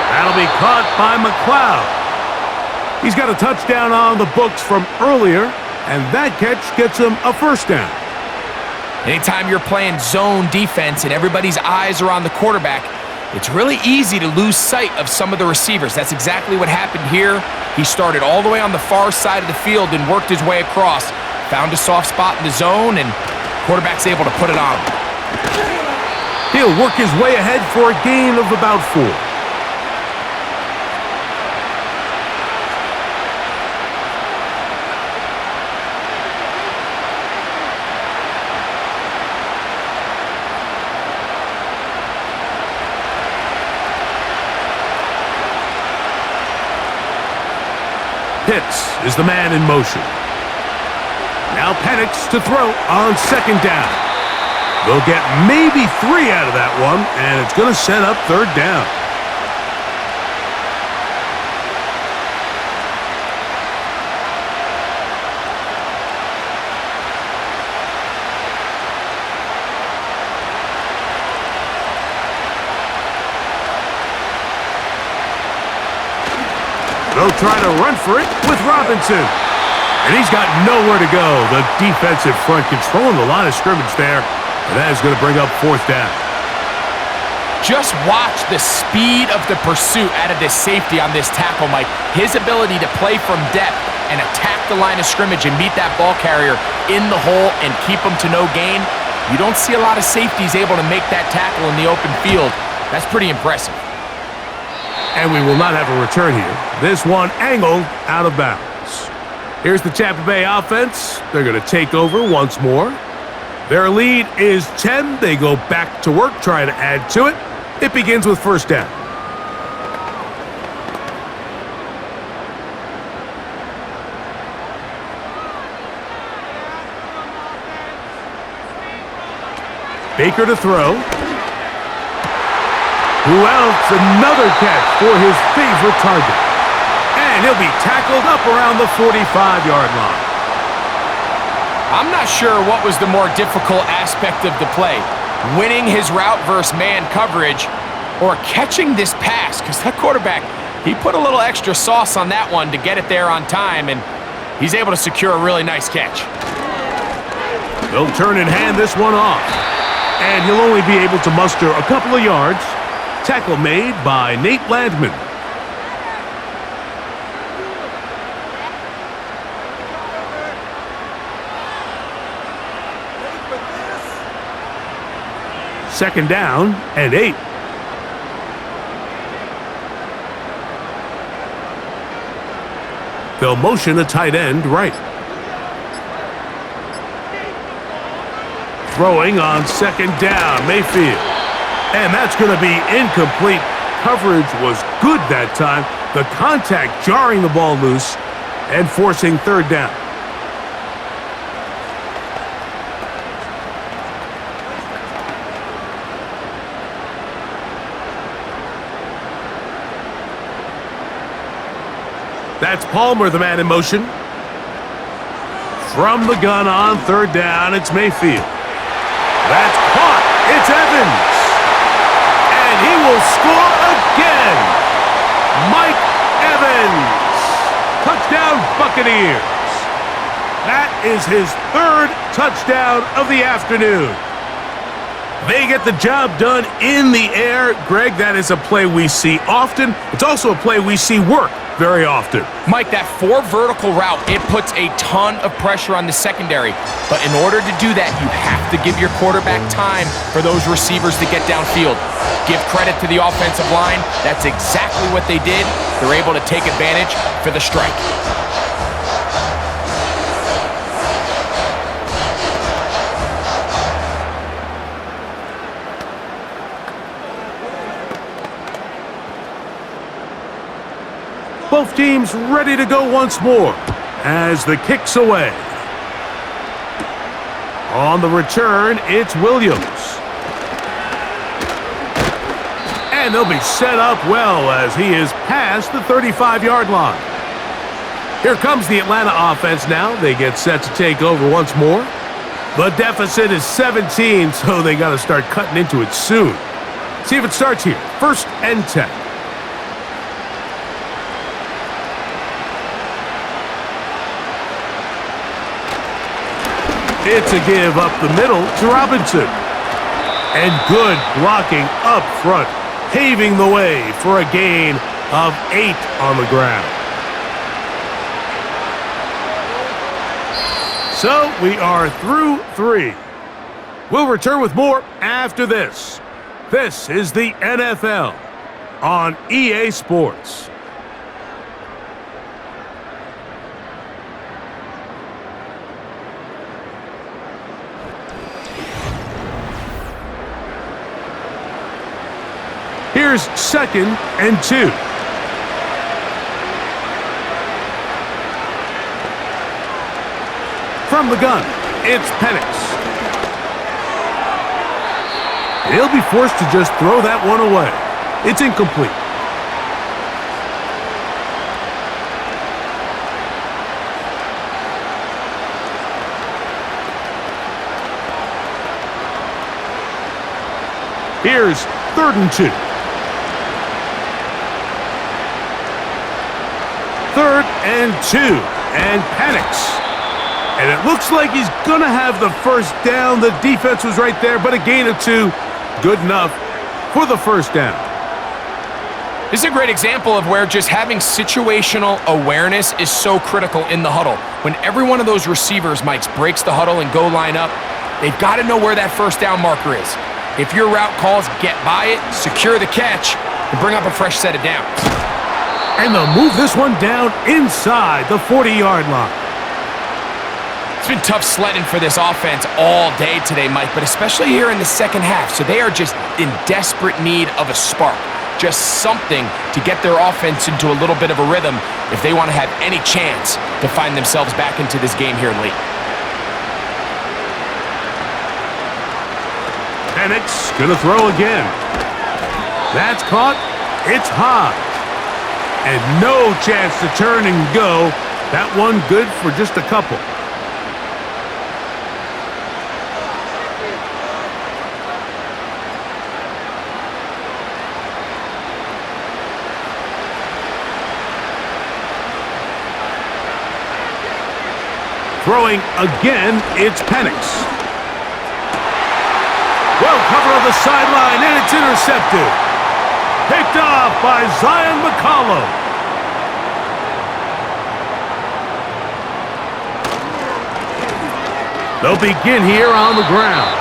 That'll be caught by McLeod. He's got a touchdown on the books from earlier, and that catch gets him a 1st down. Anytime you're playing zone defense and everybody's eyes are on the quarterback, it's really easy to lose sight of some of the receivers. That's exactly what happened here. He started all the way on the far side of the field and worked his way across, found a soft spot in the zone, and quarterback's able to put it on him. He'll work his way ahead for a gain of about 4. Pitts is the man in motion. Now Penix to throw on 2nd down. They'll get maybe 3 out of that one, and it's going to set up 3rd down. They'll try to run for it with Robinson. And he's got nowhere to go. The defensive front controlling the line of scrimmage there. And that is going to bring up 4th down. Just watch the speed of the pursuit out of this safety on this tackle, Mike. His ability to play from depth and attack the line of scrimmage and meet that ball carrier in the hole and keep him to no gain. You don't see a lot of safeties able to make that tackle in the open field. That's pretty impressive. And we will not have a return here. This one angled out of bounds. Here's the Tampa Bay offense. They're going to take over once more. Their lead is 10. They go back to work, trying to add to it. It begins with 1st down. Baker to throw. Who else? Another catch for his favorite target. And he'll be tackled up around the 45-yard line. I'm not sure what was the more difficult aspect of the play. Winning his route versus man coverage or catching this pass, because that quarterback, he put a little extra sauce on that one to get it there on time, and he's able to secure a really nice catch. They'll turn and hand this one off. And he'll only be able to muster a couple of yards. Tackle made by Nate Landman. Second down and 8. They'll motion a tight end right. Throwing on 2nd down, Mayfield. And that's going to be incomplete. Coverage was good that time. The contact jarring the ball loose and forcing 3rd down. That's Palmer, the man in motion. From the gun on 3rd down, it's Mayfield. That's caught. It's Evans. And he will score again. Mike Evans. Touchdown, Buccaneers. That is his 3rd touchdown of the afternoon. They get the job done in the air. Greg, that is a play we see often. It's also a play we see work very often. Mike, that 4 vertical route, it puts a ton of pressure on the secondary. But in order to do that, you have to give your quarterback time for those receivers to get downfield. Give credit to the offensive line. That's exactly what they did. They're able to take advantage for the strike. Both teams ready to go once more as the kick's away. On the return, it's Williams. And they'll be set up well as he is past the 35-yard line. Here comes the Atlanta offense now. They get set to take over once more. The deficit is 17, so they got to start cutting into it soon. See if it starts here. 1st and 10. It's a give up the middle to Robinson. And good blocking up front, paving the way for a gain of 8 on the ground. So we are through 3. We'll return with more after this. This is the NFL on EA Sports. Here's 2nd and 2. From the gun, it's Penix. He'll be forced to just throw that one away. It's incomplete. Here's 3rd and 2. 3rd and 2. and panics. And it looks like he's going to have the first down. The defense was right there, but a gain of 2. Good enough for the first down. This is a great example of where just having situational awareness is so critical in the huddle. When every one of those receivers, Mike, breaks the huddle and go line up, they've got to know where that first down marker is. If your route calls, get by it, secure the catch, and bring up a fresh set of downs. And they'll move this one down inside the 40-yard line. It's been tough sledding for this offense all day today, Mike, but especially here in the second half. So they are just in desperate need of a spark. Just something to get their offense into a little bit of a rhythm if they want to have any chance to find themselves back into this game here late. Penix gonna throw again. That's caught. It's high. And no chance to turn and go. That one good for just a couple. Throwing again, it's Penix. Well covered on the sideline, and it's intercepted. Picked off by Zion McCollum. They'll begin here on the ground.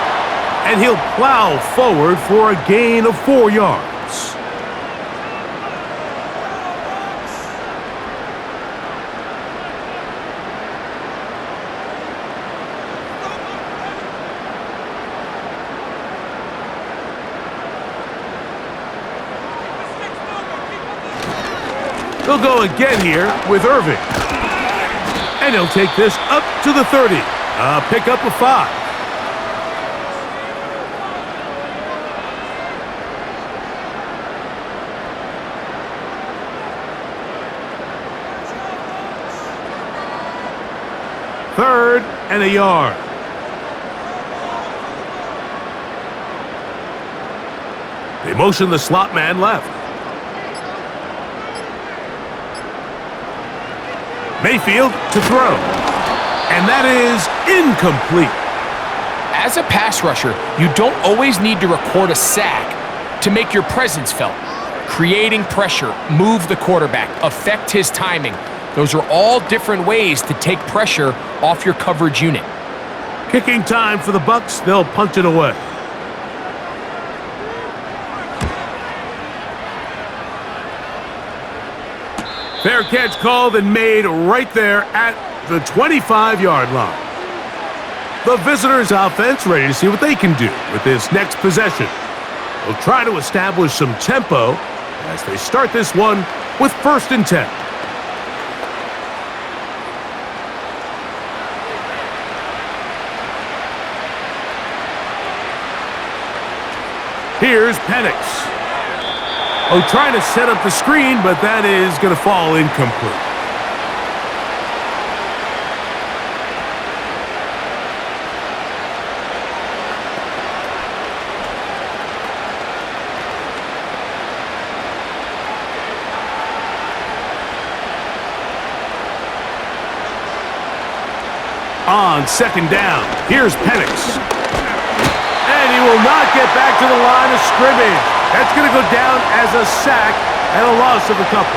And he'll plow forward for a gain of 4 yards. They'll go again here with Irving. And he'll take this up to the 30. Pick up a 5. Third and a yard. They motion the slot man left. Mayfield to throw. And that is incomplete. As a pass rusher, you don't always need to record a sack to make your presence felt. Creating pressure, move the quarterback, affect his timing. Those are all different ways to take pressure off your coverage unit. Kicking time for the Bucs. They'll punt it away. Fair catch called and made right there at the 25-yard line. The visitors' offense ready to see what they can do with this next possession. They'll try to establish some tempo as they start this one with 1st and 10. Here's Penix. Oh, trying to set up the screen, but that is going to fall incomplete. On 2nd down, here's Penix. And he will not get back to the line of scrimmage. That's going to go down as a sack and a loss of a couple.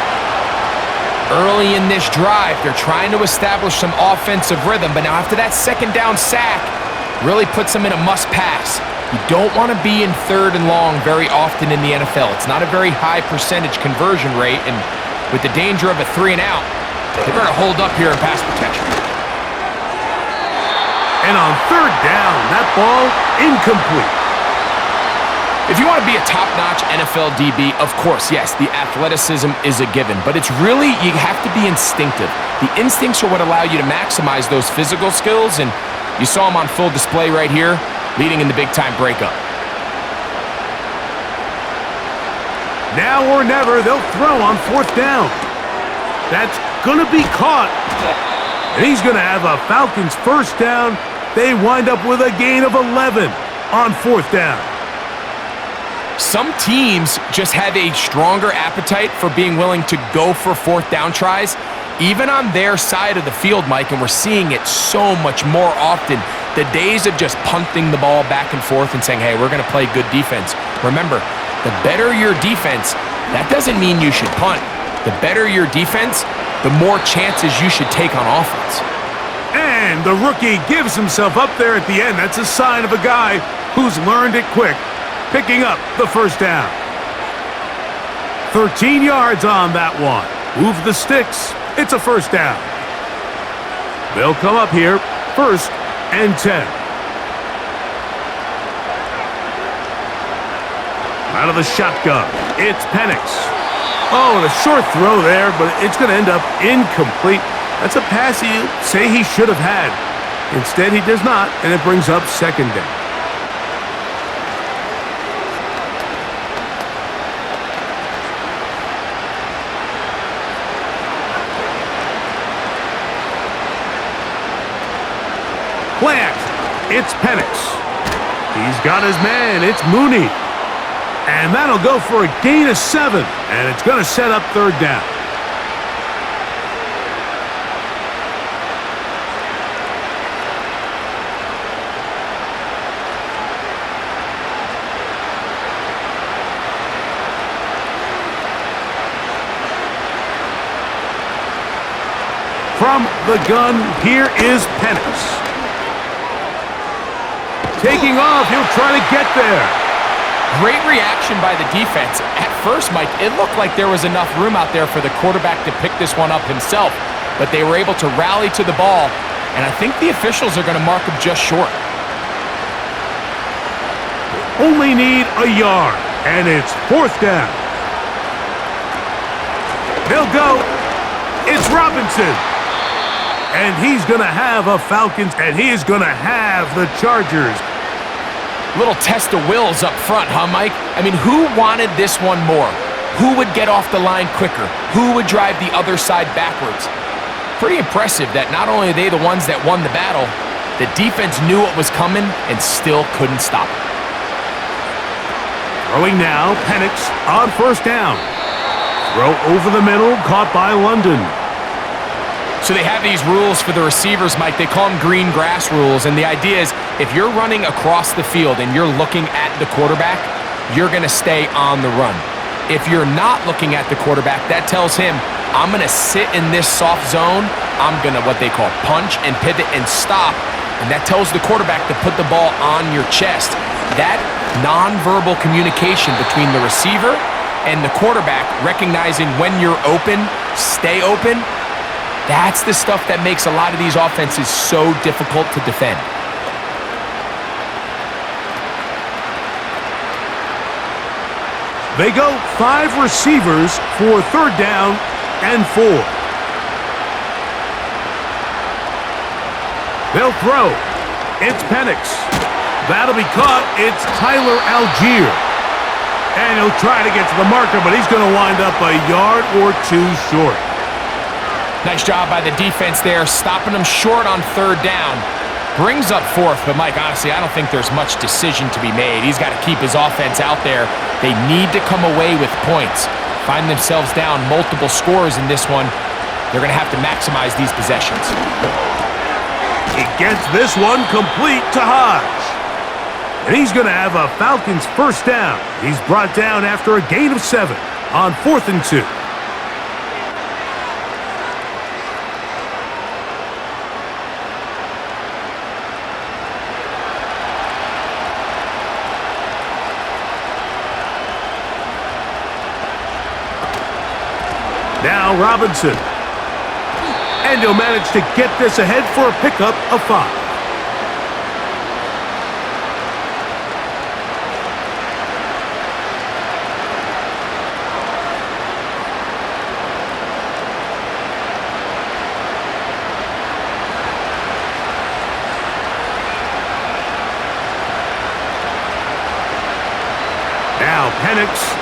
Early in this drive, they're trying to establish some offensive rhythm, but now after that 2nd down sack, really puts them in a must-pass. You don't want to be in 3rd and long very often in the NFL. It's not a very high percentage conversion rate, and with the danger of a 3 and out, they better hold up here in pass protection. And on 3rd down, that ball incomplete. If you want to be a top-notch NFL DB, of course, yes, the athleticism is a given, but it's really, you have to be instinctive. The instincts are what allow you to maximize those physical skills, and you saw them on full display right here, leading in the big-time breakup. Now or never, they'll throw on 4th down. That's going to be caught. And he's going to have a Falcons 1st down. They wind up with a gain of 11 on 4th down. Some teams just have a stronger appetite for being willing to go for 4th down tries. even on their side of the field, Mike, and we're seeing it so much more often. The days of just punting the ball back and forth and saying, hey, we're going to play good defense. Remember, the better your defense, that doesn't mean you should punt. The better your defense, the more chances you should take on offense. And the rookie gives himself up there at the end. That's a sign of a guy who's learned it quick, picking up the first down. 13 yards on that one. Move the sticks. It's a first down. They'll come up here, 1st and 10. Out of the shotgun, it's Penix. Oh, and a short throw there, but it's going to end up incomplete. That's a pass you say he should have had. Instead, he does not, and it brings up 2nd down. Plant. It's Penix. He's got his man. It's Mooney. And that'll go for a gain of 7. And it's going to set up 3rd down. From the gun, here is Penix. Taking off, he'll try to get there. Great reaction by the defense. At first, Mike, it looked like there was enough room out there for the quarterback to pick this one up himself, but they were able to rally to the ball, and I think the officials are going to mark him just short. Only need a yard, and it's 4th down. They'll go. It's Robinson. And he's going to have a Falcons, and he is going to have the Chargers. Little test of wills up front, huh, Mike? I mean, who wanted this one more? Who would get off the line quicker? Who would drive the other side backwards? Pretty impressive that not only are they the ones that won the battle, the defense knew what was coming and still couldn't stop it. Throwing now, Penix on 1st down. Throw over the middle, caught by London. So they have these rules for the receivers, Mike. They call them green grass rules, and the idea is if you're running across the field and you're looking at the quarterback, you're going to stay on the run. If you're not looking at the quarterback, that tells him, I'm going to sit in this soft zone. I'm going to what they call punch and pivot and stop, and that tells the quarterback to put the ball on your chest. That nonverbal communication between the receiver and the quarterback, recognizing when you're open, stay open, that's the stuff that makes a lot of these offenses so difficult to defend. They go 5 receivers for 3rd down and 4. They'll throw. It's Penix. That'll be caught. It's Tyler Algier. And he'll try to get to the marker, but he's going to wind up a yard or 2 short. Nice job by the defense there, stopping them short on 3rd down. Brings up 4th, but Mike, honestly, I don't think there's much decision to be made. He's got to keep his offense out there. They need to come away with points. Find themselves down multiple scores in this one. They're going to have to maximize these possessions. He gets this one complete to Hodge. And he's going to have a Falcons 1st down. He's brought down after a gain of 7 on 4th and 2. Now Robinson. And he'll manage to get this ahead for a pickup of 5. Now Penix.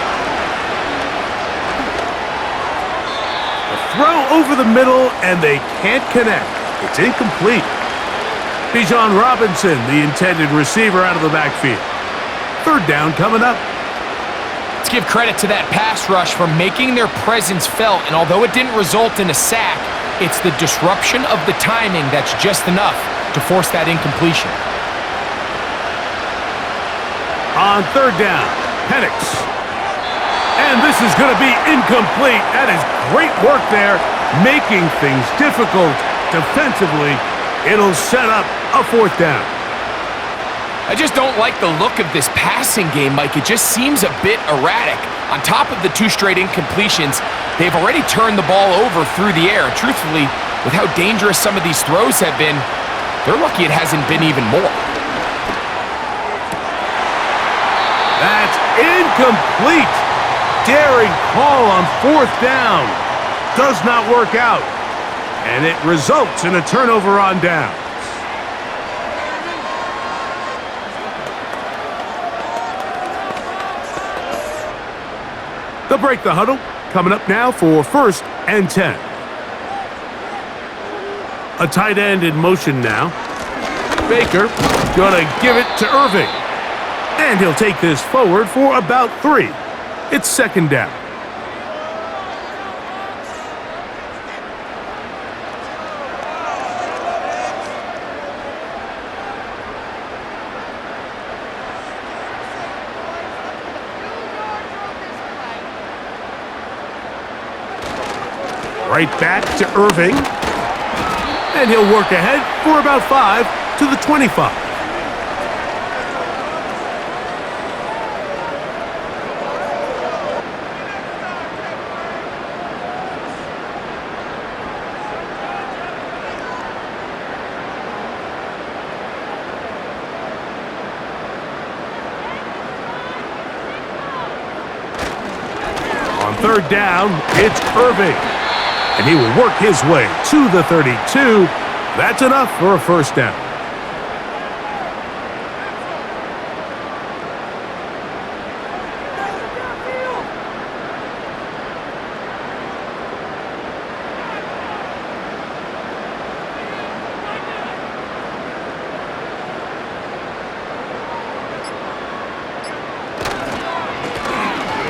Throw over the middle, and they can't connect. It's incomplete. Bijan Robinson, the intended receiver, out of the backfield. 3rd down coming up. Let's give credit to that pass rush for making their presence felt, and although it didn't result in a sack, It's the disruption of the timing that's just enough to force that incompletion. On third down, Penix. And this is going to be incomplete. That is great work there, making things difficult defensively. It'll set up a fourth down. I just don't like the look of this passing game, Mike. It just seems a bit erratic. On top of the 2 straight incompletions, they've already turned the ball over through the air. Truthfully, with how dangerous some of these throws have been, they're lucky it hasn't been even more. That's incomplete. Daring call on fourth down. Does not work out. And it results in a turnover on down. They'll break the huddle. Coming up now for 1st and 10. A tight end in motion now. Baker gonna give it to Irving. And he'll take this forward for about 3. It's 2nd down. Right back to Irving. And he'll work ahead for about 5 to the 25. On third down, it's Irving. And he will work his way to the 32. That's enough for a first down.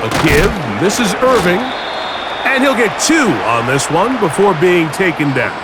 A give. This is Irving. And he'll get 2 on this one before being taken down.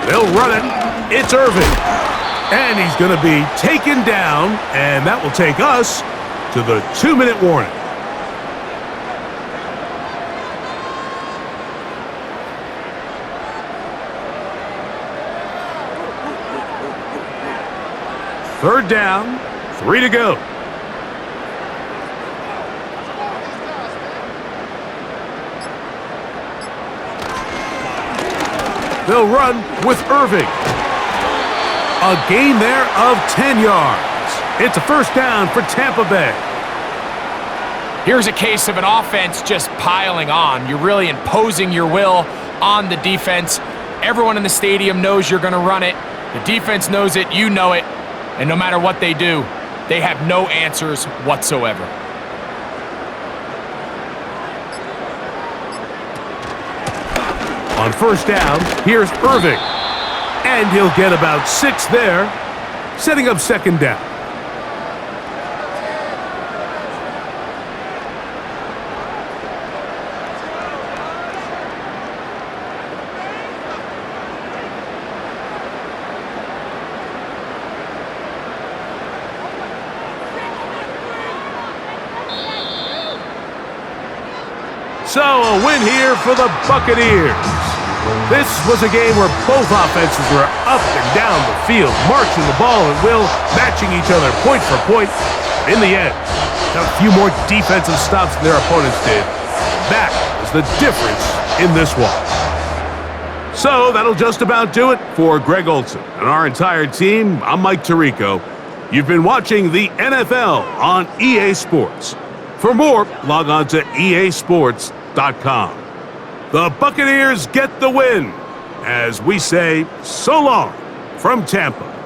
They'll run it. It's Irving. And he's going to be taken down, and that will take us to the 2-minute warning. Third down, 3 to go. They'll run with Irving. A gain there of 10 yards. It's a first down for Tampa Bay. Here's a case of an offense just piling on. You're really imposing your will on the defense. Everyone in the stadium knows you're going to run it. The defense knows it, you know it. And no matter what they do, they have no answers whatsoever. On first down, here's Irving. And he'll get about 6 there, setting up second down. So a win here for the Buccaneers. This was a game where both offenses were up and down the field, marching the ball at will, matching each other point for point. In the end, a few more defensive stops than their opponents did. That was the difference in this one. So that'll just about do it for Greg Olson and our entire team. I'm Mike Tirico. You've been watching the NFL on EA Sports. For more, log on to easports.com. The Buccaneers get the win, as we say so long from Tampa.